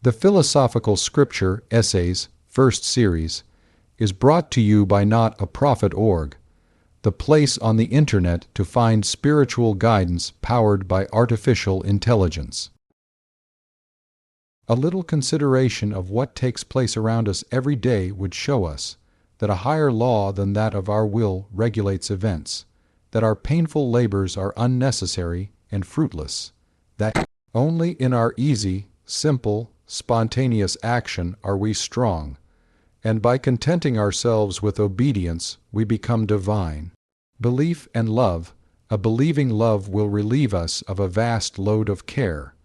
The Philosophical Scripture Essays, First Series, is brought to you by Not a Prophet org, the place on the Internet to find spiritual guidance powered by artificial intelligence. A little consideration of what takes place around us every day would show us that a higher law than that of our will regulates events, that our painful labors are unnecessary and fruitless, that only in our easy, simple, spontaneous action are we strong, and by contenting ourselves with obedience we become divine. Belief and love, a believing love will relieve us of a vast load of care.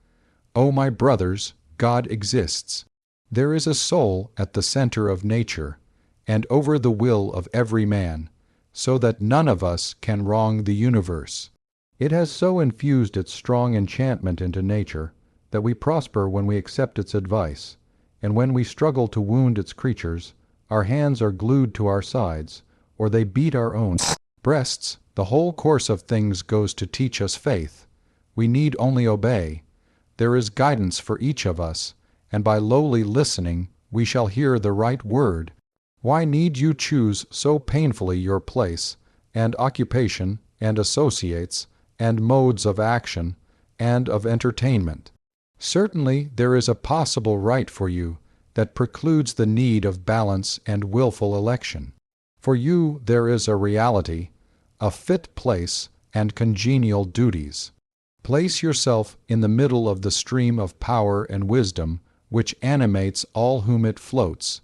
O my brothers, God exists. There is a soul at the center of nature, and over the will of every man, so that none of us can wrong the universe. It has so infused its strong enchantment into nature that we prosper when we accept its advice, and when we struggle to wound its creatures, our hands are glued to our sides, or they beat our own breasts. The whole course of things goes to teach us faith. We need only obey. There is guidance for each of us, and by lowly listening we shall hear the right word. Why need you choose so painfully your place, and occupation, and associates, and modes of action, and of entertainment? Certainly there is a possible right for you that precludes the need of balance and willful election. For you there is a reality, a fit place, and congenial duties. Place yourself in the middle of the stream of power and wisdom which animates all whom it floats,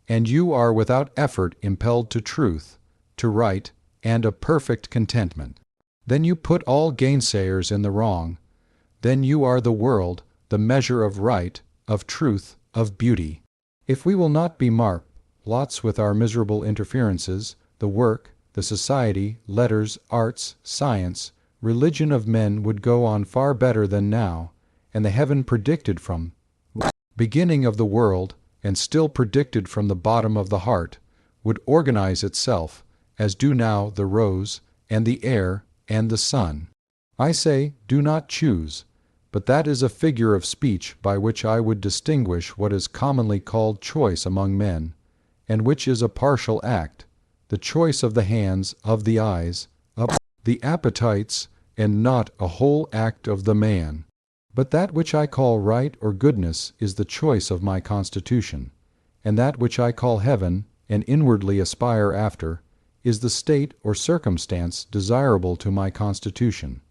and you are without effort impelled to truth, to right, and a perfect contentment. Then you put all gainsayers in the wrong. Then you are the world, the measure of right, of truth, of beauty. If we will not be marked lots with our miserable interferences, the work, the society, letters, arts, science, religion of men would go on far better than now, and the heaven predicted from beginning of the world, and still predicted from the bottom of the heart, would organize itself, as do now the rose, and the air, and the sun. I say, do not choose, but that is a figure of speech by which I would distinguish what is commonly called choice among men, and which is a partial act, the choice of the hands, of the eyes, of the appetites, and not a whole act of the man. But that which I call right or goodness is the choice of my constitution, and that which I call heaven, and inwardly aspire after, is the state or circumstance desirable to my constitution,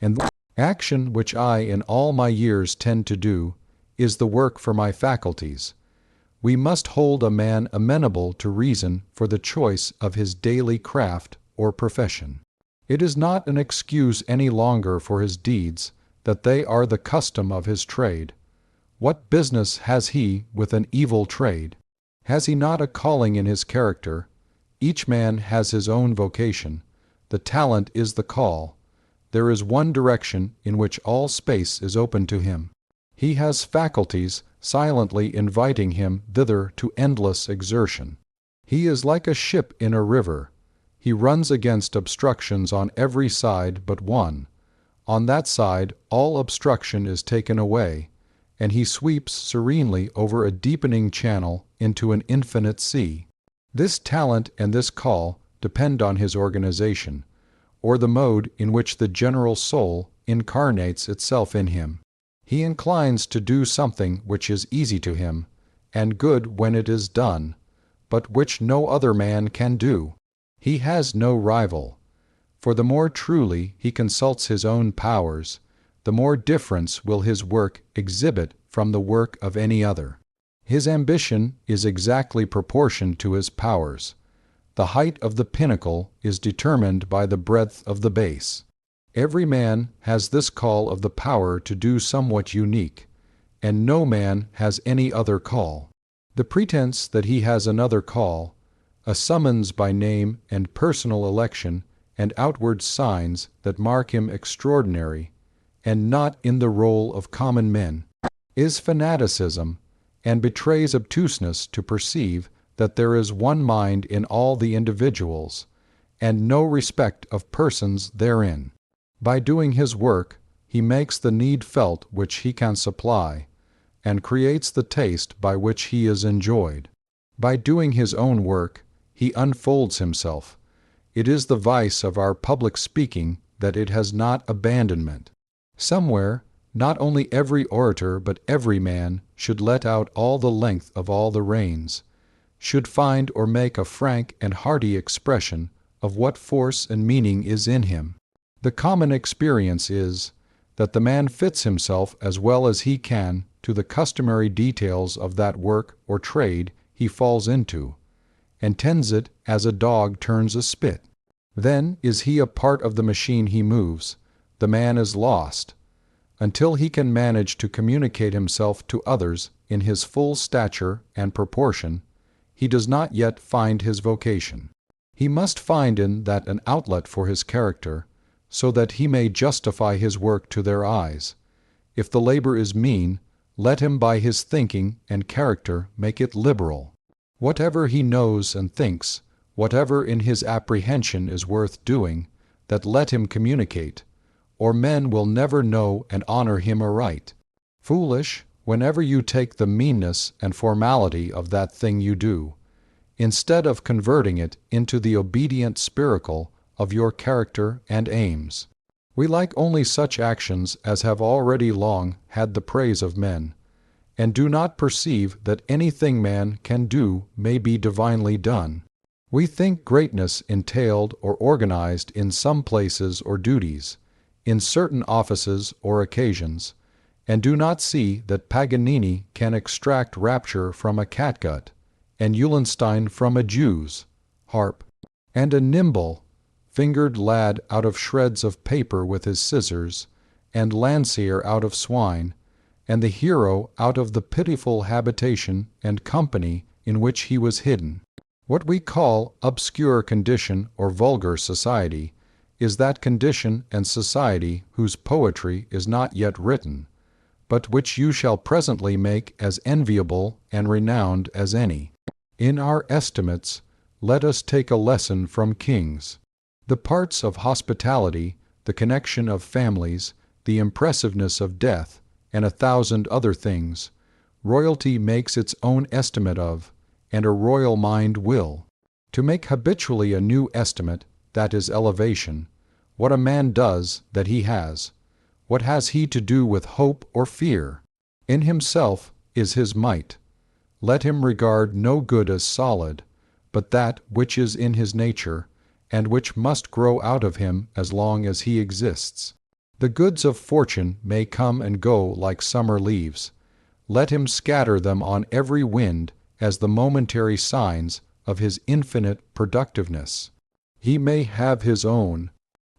and the action which I in all my years tend to do is the work for my faculties. We must hold a man amenable to reason for the choice of his daily craft or profession. It is not an excuse any longer for his deeds that they are the custom of his trade. What business has he with an evil trade? Has he not a calling in his character? Each man has his own vocation. The talent is the call. There is one direction in which all space is open to him. He has faculties silently inviting him thither to endless exertion. He is like a ship in a river. He runs against obstructions on every side but one. On that side all obstruction is taken away, and he sweeps serenely over a deepening channel into an infinite sea. This talent and this call depend on his organization, or the mode in which the general soul incarnates itself in him. He inclines to do something which is easy to him, and good when it is done, but which no other man can do. He has no rival. For the more truly he consults his own powers, the more difference will his work exhibit from the work of any other. His ambition is exactly proportioned to his powers. The height of the pinnacle is determined by the breadth of the base. Every man has this call of the power to do somewhat unique, and no man has any other call. The pretense that he has another call, a summons by name and personal election, and outward signs that mark him extraordinary, and not in the roll of common men, is fanaticism, and betrays obtuseness to perceive that there is one mind in all the individuals, and no respect of persons therein. By doing his work, he makes the need felt which he can supply. and creates the taste by which he is enjoyed. By doing his own work, he unfolds himself. It is the vice of our public speaking that it has not abandonment. Somewhere, not only every orator but every man should let out all the length of all the reins, should find or make a frank and hearty expression of what force and meaning is in him. The common experience is that the man fits himself as well as he can to the customary details of that work or trade he falls into, and tends it as a dog turns a spit. Then is he a part of the machine he moves. The man is lost. Until he can manage to communicate himself to others in his full stature and proportion, he does not yet find his vocation. He must find in that an outlet for his character, so that he may justify his work to their eyes. If the labor is mean, let him by his thinking and character make it liberal. Whatever he knows and thinks, whatever in his apprehension is worth doing, that let him communicate, or men will never know and honor him aright. Foolish, whenever you take the meanness and formality of that thing you do, instead of converting it into the obedient spiracle of your character and aims. We like only such actions as have already long had the praise of men, and do not perceive that anything man can do may be divinely done. We think greatness entailed or organized in some places or duties, in certain offices or occasions, and do not see that Paganini can extract rapture from a catgut, and Eulenstein from a Jew's harp, and a nimble, fingered lad out of shreds of paper with his scissors, and Landseer out of swine, and the hero out of the pitiful habitation and company in which he was hidden. What we call obscure condition or vulgar society is that condition and society whose poetry is not yet written, but which you shall presently make as enviable and renowned as any. In our estimates, let us take a lesson from kings. The parts of hospitality, the connection of families, the impressiveness of death, and 1,000 other things, royalty makes its own estimate of, and a royal mind will. To make habitually a new estimate, that is elevation, what a man does that he has. What has he to do with hope or fear? In himself is his might. Let him regard no good as solid, but that which is in his nature, and which must grow out of him as long as he exists. The goods of fortune may come and go like summer leaves. Let him scatter them on every wind as the momentary signs of his infinite productiveness. He may have his own.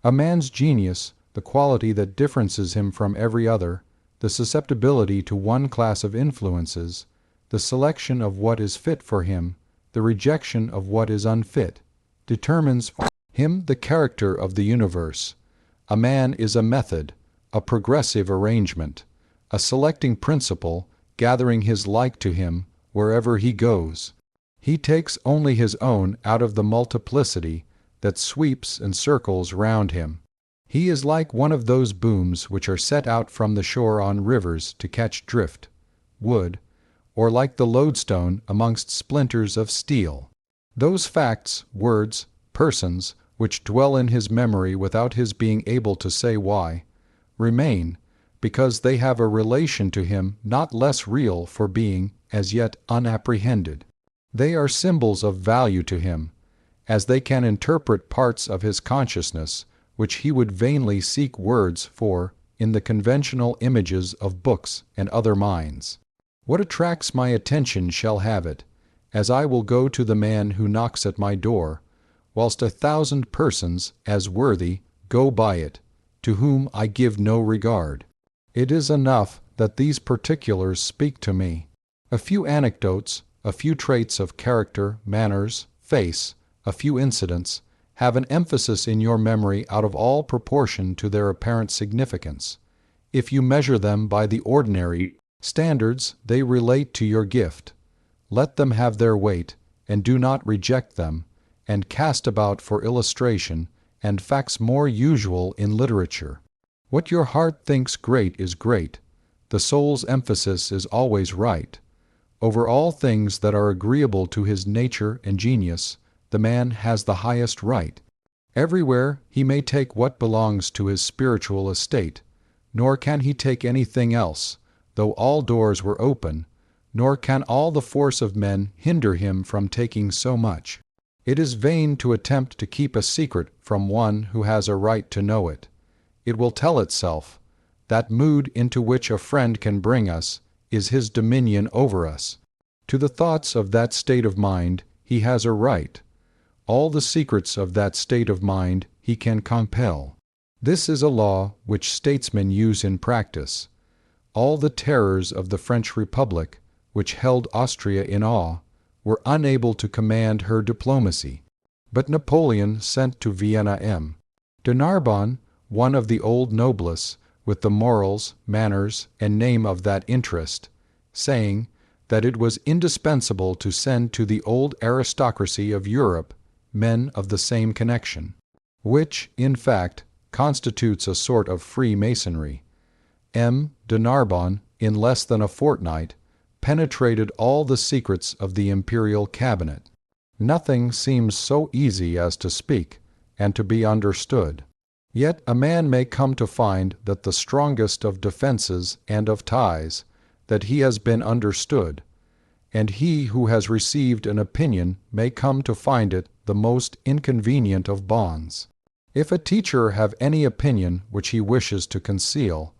A man's genius, the quality that differences him from every other, the susceptibility to one class of influences, the selection of what is fit for him, the rejection of what is unfit, determines for him the character of the universe. A man is a method, a progressive arrangement, a selecting principle, gathering his like to him wherever he goes. He takes only his own out of the multiplicity that sweeps and circles round him. He is like one of those booms which are set out from the shore on rivers to catch drift, wood, or like the lodestone amongst splinters of steel. Those facts, words, persons, which dwell in his memory without his being able to say why, remain, because they have a relation to him not less real for being as yet unapprehended. They are symbols of value to him, as they can interpret parts of his consciousness which he would vainly seek words for in the conventional images of books and other minds. What attracts my attention shall have it, as I will go to the man who knocks at my door, whilst 1,000 persons as worthy go by it, to whom I give no regard. It is enough that these particulars speak to me. A few anecdotes, a few traits of character, manners, face, a few incidents, have an emphasis in your memory out of all proportion to their apparent significance. If you measure them by the ordinary standards, they relate to your gift. Let them have their weight, and do not reject them, and cast about for illustration and facts more usual in literature. What your heart thinks great is great. The soul's emphasis is always right. Over all things that are agreeable to his nature and genius, the man has the highest right. Everywhere he may take what belongs to his spiritual estate, nor can he take anything else, though all doors were open, nor can all the force of men hinder him from taking so much. It is vain to attempt to keep a secret from one who has a right to know it. It will tell itself. That mood into which a friend can bring us is his dominion over us. To the thoughts of that state of mind he has a right. All the secrets of that state of mind he can compel. This is a law which statesmen use in practice. All the terrors of the French Republic, which held Austria in awe, were unable to command her diplomacy. But Napoleon sent to Vienna M. de Narbonne, one of the old noblesse, with the morals, manners, and name of that interest, saying that it was indispensable to send to the old aristocracy of Europe men of the same connection, which, in fact, constitutes a sort of Freemasonry. M. de Narbonne, in less than a fortnight, penetrated all the secrets of the imperial cabinet. Nothing seems so easy as to speak and to be understood. Yet a man may come to find that the strongest of defenses and of ties, that he has been understood, and he who has received an opinion may come to find it the most inconvenient of bonds. If a teacher have any opinion which he wishes to conceal,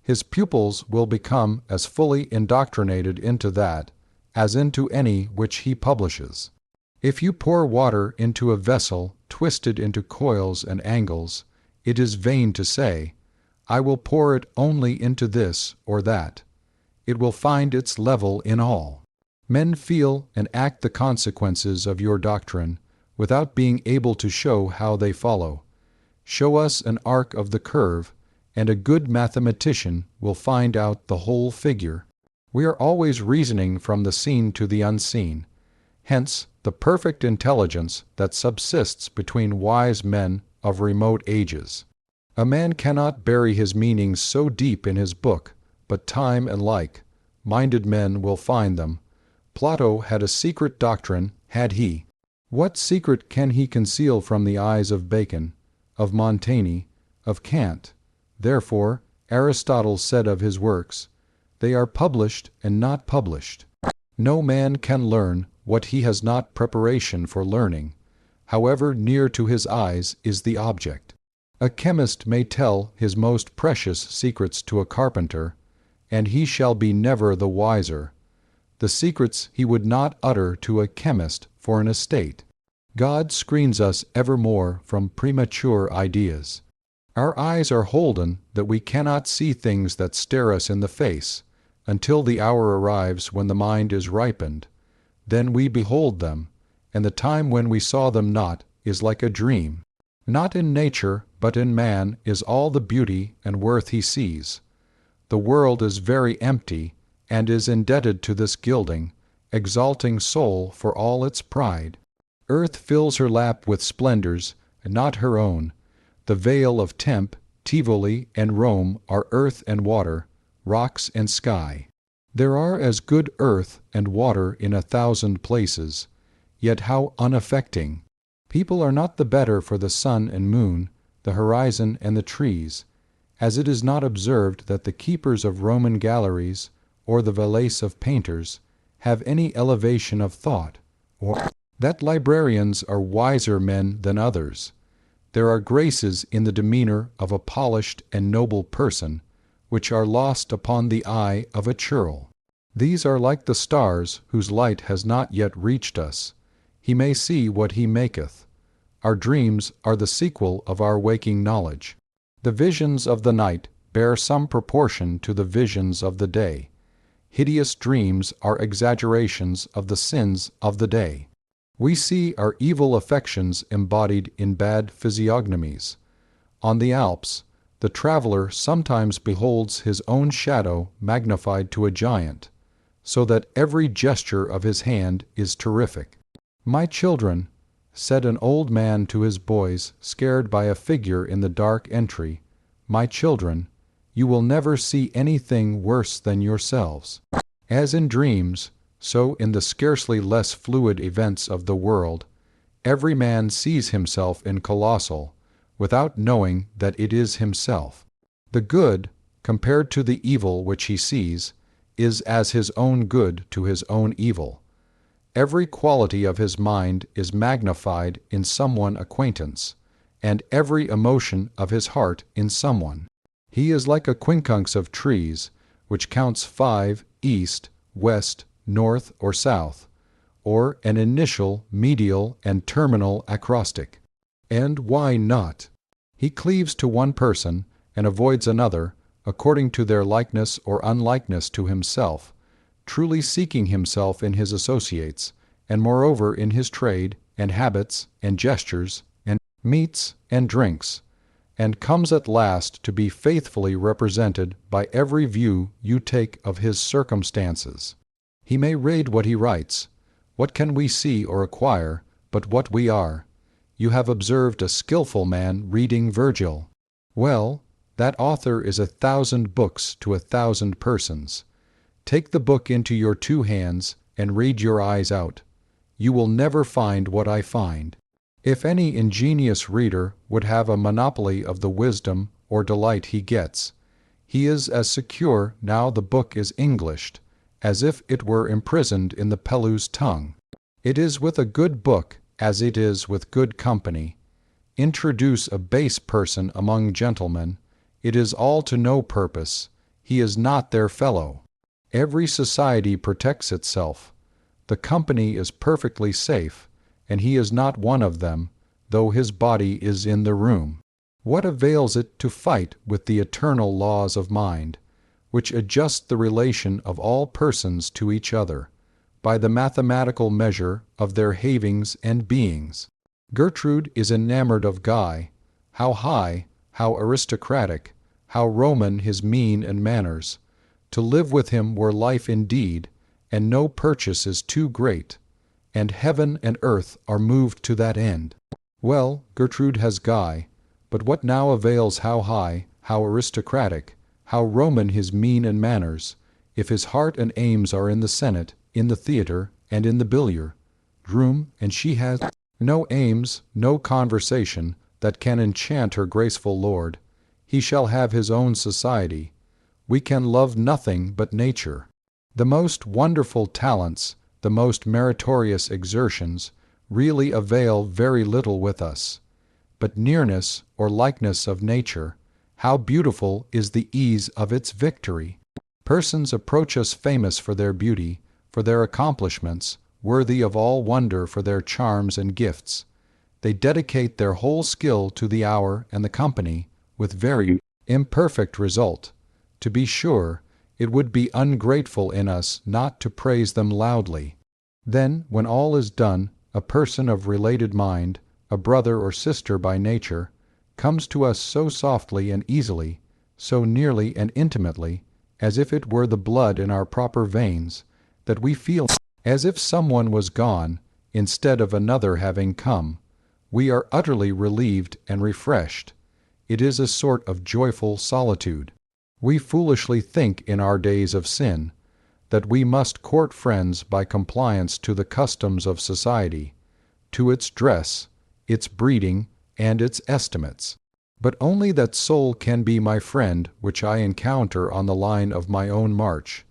his pupils will become as fully indoctrinated into that as into any which he publishes. If you pour water into a vessel twisted into coils and angles, it is vain to say, I will pour it only into this or that. It will find its level in all. Men feel and act the consequences of your doctrine without being able to show how they follow. Show us an arc of the curve, and a good mathematician will find out the whole figure. We are always reasoning from the seen to the unseen. Hence the perfect intelligence that subsists between wise men of remote ages. A man cannot bury his meanings so deep in his book, but time and like-minded men will find them. Plato had a secret doctrine, had he. What secret can he conceal from the eyes of Bacon, of Montaigne, of Kant? Therefore, Aristotle said of his works, they are published and not published. No man can learn what he has not preparation for learning, however near to his eyes is the object. A chemist may tell his most precious secrets to a carpenter, and he shall be never the wiser. The secrets he would not utter to a chemist for an estate. God screens us evermore from premature ideas. Our eyes are holden that we cannot see things that stare us in the face, until the hour arrives when the mind is ripened. Then we behold them, and the time when we saw them not is like a dream. Not in nature, but in man is all the beauty and worth he sees. The world is very empty, and is indebted to this gilding, exalting soul for all its pride. Earth fills her lap with splendors, not her own. The vale of Tempe, Tivoli, and Rome are earth and water, rocks and sky. There are as good earth and water in 1,000 places, yet how unaffecting. People are not the better for the sun and moon, the horizon and the trees, as it is not observed that the keepers of Roman galleries, or the valets of painters, have any elevation of thought, or that librarians are wiser men than others. There are graces in the demeanor of a polished and noble person, which are lost upon the eye of a churl. These are like the stars whose light has not yet reached us. He may see what he maketh. Our dreams are the sequel of our waking knowledge. The visions of the night bear some proportion to the visions of the day. Hideous dreams are exaggerations of the sins of the day. We see our evil affections embodied in bad physiognomies. On the Alps, the traveler sometimes beholds his own shadow magnified to a giant, so that every gesture of his hand is terrific. "My children," said an old man to his boys, scared by a figure in the dark entry, "my children, you will never see anything worse than yourselves. As in dreams, so in the scarcely less fluid events of the world, every man sees himself in colossal, without knowing that it is himself. The good, compared to the evil which he sees, is as his own good to his own evil. Every quality of his mind is magnified in someone acquaintance, and every emotion of his heart in someone. He is like a quincunx of trees, which counts 5 east, west, north, or south, or an initial, medial, and terminal acrostic. And why not? He cleaves to one person and avoids another, according to their likeness or unlikeness to himself, truly seeking himself in his associates, and moreover in his trade, and habits, and gestures, and meats, and drinks, and comes at last to be faithfully represented by every view you take of his circumstances. He may read what he writes. What can we see or acquire but what we are? You have observed a skilful man reading Virgil. Well, that author is 1,000 books to 1,000 persons. Take the book into your 2 hands and read your eyes out. You will never find what I find. If any ingenious reader would have a monopoly of the wisdom or delight he gets, he is as secure now the book is Englished, as if it were imprisoned in the Pelus tongue. It is with a good book as it is with good company. Introduce a base person among gentlemen, it is all to no purpose. He is not their fellow. Every society protects itself. The company is perfectly safe, and he is not one of them, though his body is in the room. What avails it to fight with the eternal laws of mind, which adjust the relation of all persons to each other, by the mathematical measure of their havings and beings? Gertrude is enamored of Guy. How high, how aristocratic, how Roman his mien and manners! To live with him were life indeed, and no purchase is too great, and heaven and earth are moved to that end. Well, Gertrude has Guy, but what now avails how high, how aristocratic, how Roman his mien and manners, if his heart and aims are in the Senate, in the theatre, and in the billiard room, and she has no aims, no conversation, that can enchant her graceful lord? He shall have his own society. We can love nothing but nature. The most wonderful talents, the most meritorious exertions, really avail very little with us. But nearness or likeness of nature, how beautiful is the ease of its victory! Persons approach us famous for their beauty, for their accomplishments, worthy of all wonder for their charms and gifts. They dedicate their whole skill to the hour and the company, with very imperfect result. To be sure, it would be ungrateful in us not to praise them loudly. Then, when all is done, a person of related mind, a brother or sister by nature, comes to us so softly and easily, so nearly and intimately, as if it were the blood in our proper veins, that we feel as if someone was gone, instead of another having come. We are utterly relieved and refreshed. It is a sort of joyful solitude. We foolishly think in our days of sin that we must court friends by compliance to the customs of society, to its dress, its breeding, and its estimates. But only that soul can be my friend which I encounter on the line of my own march,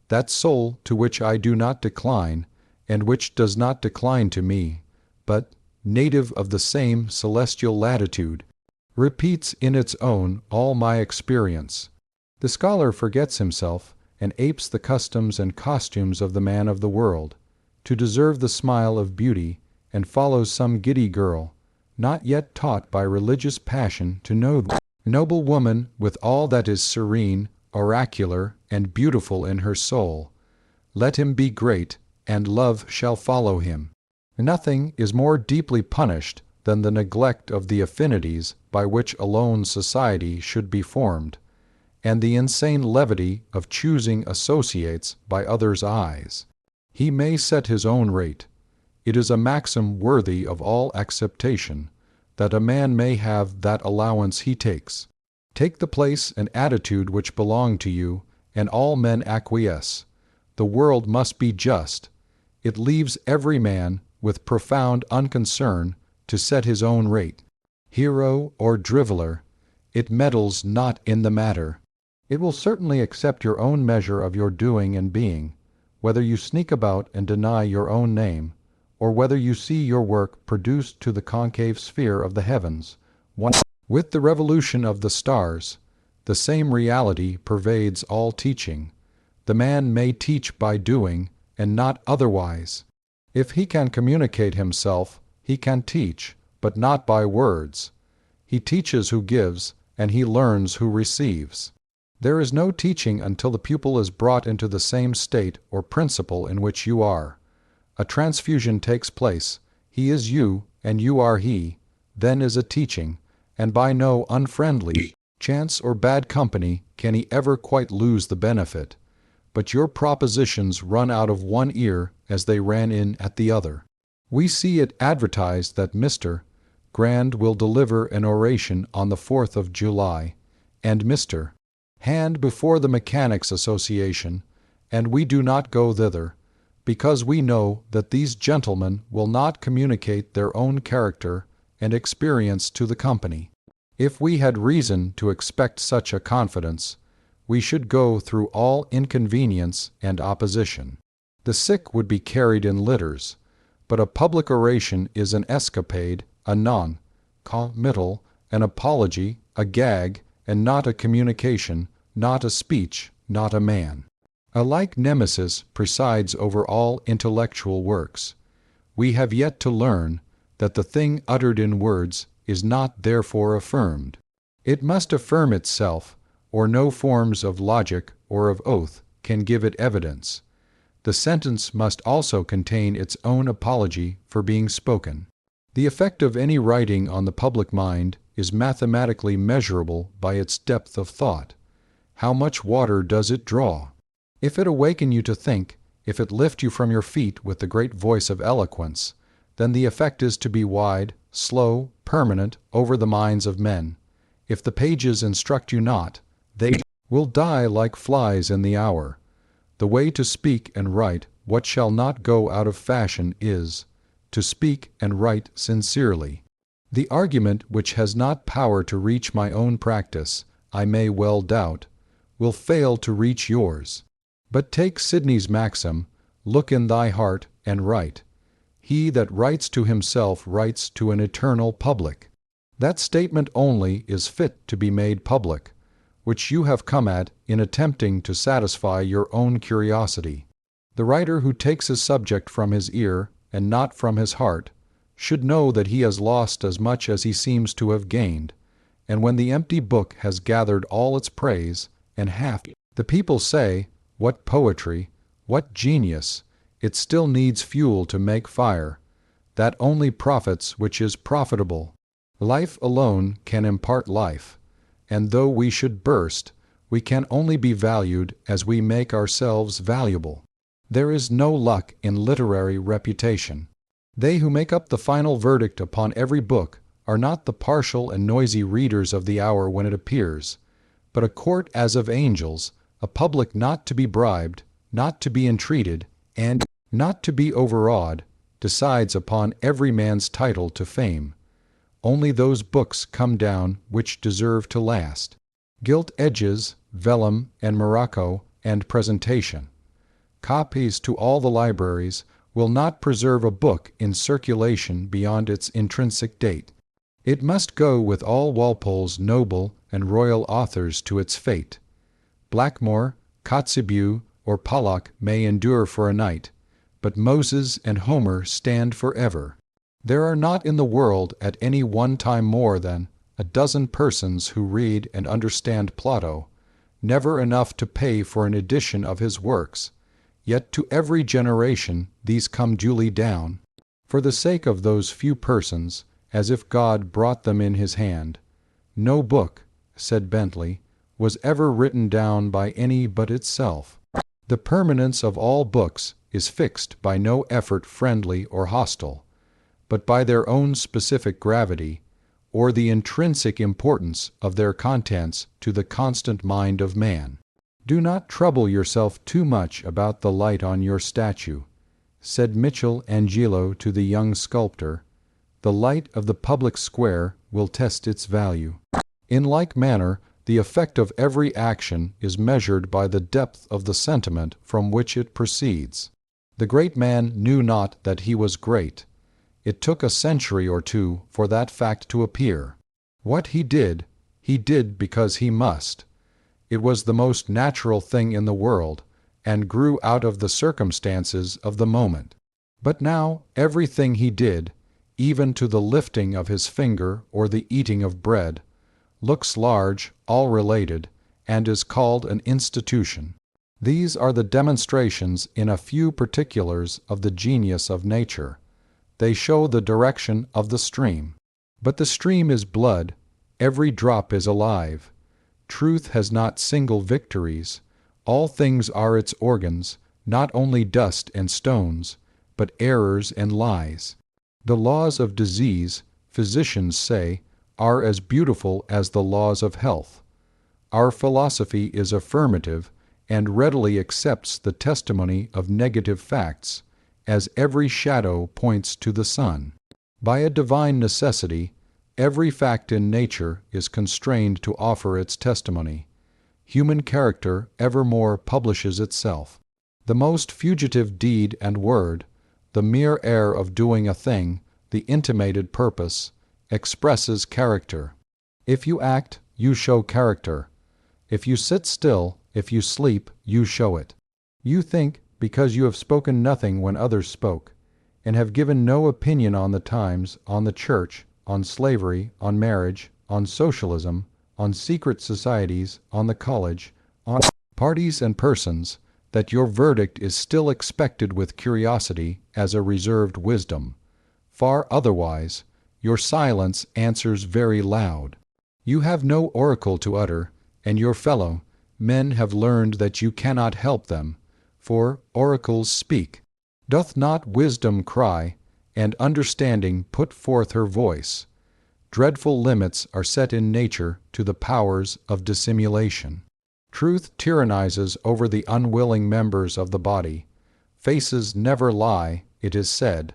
that soul to which I do not decline, and which does not decline to me, but, native of the same celestial latitude, repeats in its own all my experience. The scholar forgets himself and apes the customs and costumes of the man of the world, to deserve the smile of beauty, and follows some giddy girl, not yet taught by religious passion to know the noble woman with all that is serene, oracular, and beautiful in her soul. Let him be great, and love shall follow him. Nothing is more deeply punished than the neglect of the affinities by which alone society should be formed, and the insane levity of choosing associates by others' eyes. He may set his own rate. It is a maxim worthy of all acceptation, that a man may have that allowance he takes. Take the place and attitude which belong to you, and all men acquiesce. The world must be just. It leaves every man, with profound unconcern, to set his own rate. Hero or driveler, it meddles not in the matter. It will certainly accept your own measure of your doing and being, whether you sneak about and deny your own name, or whether you see your work produced to the concave sphere of the heavens. With the revolution of the stars, the same reality pervades all teaching. The man may teach by doing, and not otherwise. If he can communicate himself, he can teach, but not by words. He teaches who gives, and he learns who receives. There is no teaching until the pupil is brought into the same state or principle in which you are. A transfusion takes place. He is you, and you are he. Then is a teaching, and by no unfriendly chance or bad company can he ever quite lose the benefit. But your propositions run out of one ear as they ran in at the other. We see it advertised that Mr. Grand will deliver an oration on the 4th of July, and Mr. Hand before the Mechanics' Association, and we do not go thither, because we know that these gentlemen will not communicate their own character and experience to the company. If we had reason to expect such a confidence, we should go through all inconvenience and opposition. The sick would be carried in litters, but a public oration is an escapade, a non-committal, an apology, a gag, and not a communication, not a speech, not a man. A like nemesis presides over all intellectual works. We have yet to learn that the thing uttered in words is not therefore affirmed. It must affirm itself, or no forms of logic or of oath can give it evidence. The sentence must also contain its own apology for being spoken. The effect of any writing on the public mind is mathematically measurable by its depth of thought. How much water does it draw? If it awaken you to think, if it lift you from your feet with the great voice of eloquence, then the effect is to be wide, slow, permanent, over the minds of men. If the pages instruct you not, they will die like flies in the hour. The way to speak and write what shall not go out of fashion is, to speak and write sincerely. The argument which has not power to reach my own practice, I may well doubt, will fail to reach yours. But take Sidney's maxim, look in thy heart and write. He that writes to himself writes to an eternal public. That statement only is fit to be made public, which you have come at in attempting to satisfy your own curiosity. The writer who takes his subject from his ear and not from his heart should know that he has lost as much as he seems to have gained, and when the empty book has gathered all its praise, and half the people say, "What poetry! What genius!" it still needs fuel to make fire. That only profits which is profitable. Life alone can impart life, and though we should burst, we can only be valued as we make ourselves valuable. There is no luck in literary reputation. They who make up the final verdict upon every book are not the partial and noisy readers of the hour when it appears, but a court as of angels, a public not to be bribed, not to be entreated, and not to be overawed, decides upon every man's title to fame. Only those books come down which deserve to last. Gilt edges, vellum and morocco, and presentation. Copies to all the libraries will not preserve a book in circulation beyond its intrinsic date. It must go with all Walpole's noble and royal authors to its fate. Blackmore, Kotzebue, or Pollock may endure for a night, but Moses and Homer stand forever. There are not in the world at any one time more than a dozen persons who read and understand Plato, never enough to pay for an edition of his works, yet to every generation these come duly down, for the sake of those few persons, as if God brought them in his hand. No book, said Bentley, was ever written down by any but itself. The permanence of all books is fixed by no effort friendly or hostile, but by their own specific gravity, or the intrinsic importance of their contents to the constant mind of man. "Do not trouble yourself too much about the light on your statue," said Michelangelo to the young sculptor. "The light of the public square will test its value." In like manner, the effect of every action is measured by the depth of the sentiment from which it proceeds. The great man knew not that he was great. It took a century or two for that fact to appear. What he did because he must. It was the most natural thing in the world, and grew out of the circumstances of the moment. But now everything he did, even to the lifting of his finger or the eating of bread, looks large, all related, and is called an institution. These are the demonstrations in a few particulars of the genius of nature. They show the direction of the stream. But the stream is blood, every drop is alive. Truth has not single victories. All things are its organs, not only dust and stones, but errors and lies. The laws of disease, physicians say, are as beautiful as the laws of health. Our philosophy is affirmative and readily accepts the testimony of negative facts, as every shadow points to the sun. By a divine necessity, every fact in nature is constrained to offer its testimony. Human character evermore publishes itself. The most fugitive deed and word, the mere air of doing a thing, the intimated purpose, expresses character. If you act, you show character. If you sit still, if you sleep, you show it. You think, because you have spoken nothing when others spoke, and have given no opinion on the times, on the church, on slavery, on marriage, on socialism, on secret societies, on the college, on parties and persons, that your verdict is still expected with curiosity as a reserved wisdom. Far otherwise, your silence answers very loud. You have no oracle to utter, and your fellow men have learned that you cannot help them, for oracles speak. Doth not wisdom cry, and understanding put forth her voice? Dreadful limits are set in nature to the powers of dissimulation. Truth tyrannizes over the unwilling members of the body. Faces never lie, it is said.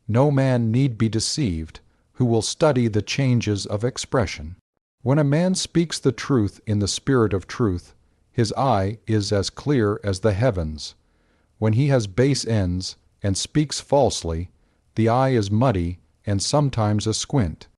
No man need be deceived who will study the changes of expression. When a man speaks the truth in the spirit of truth, his eye is as clear as the heavens. When he has base ends and speaks falsely, the eye is muddy and sometimes a squint.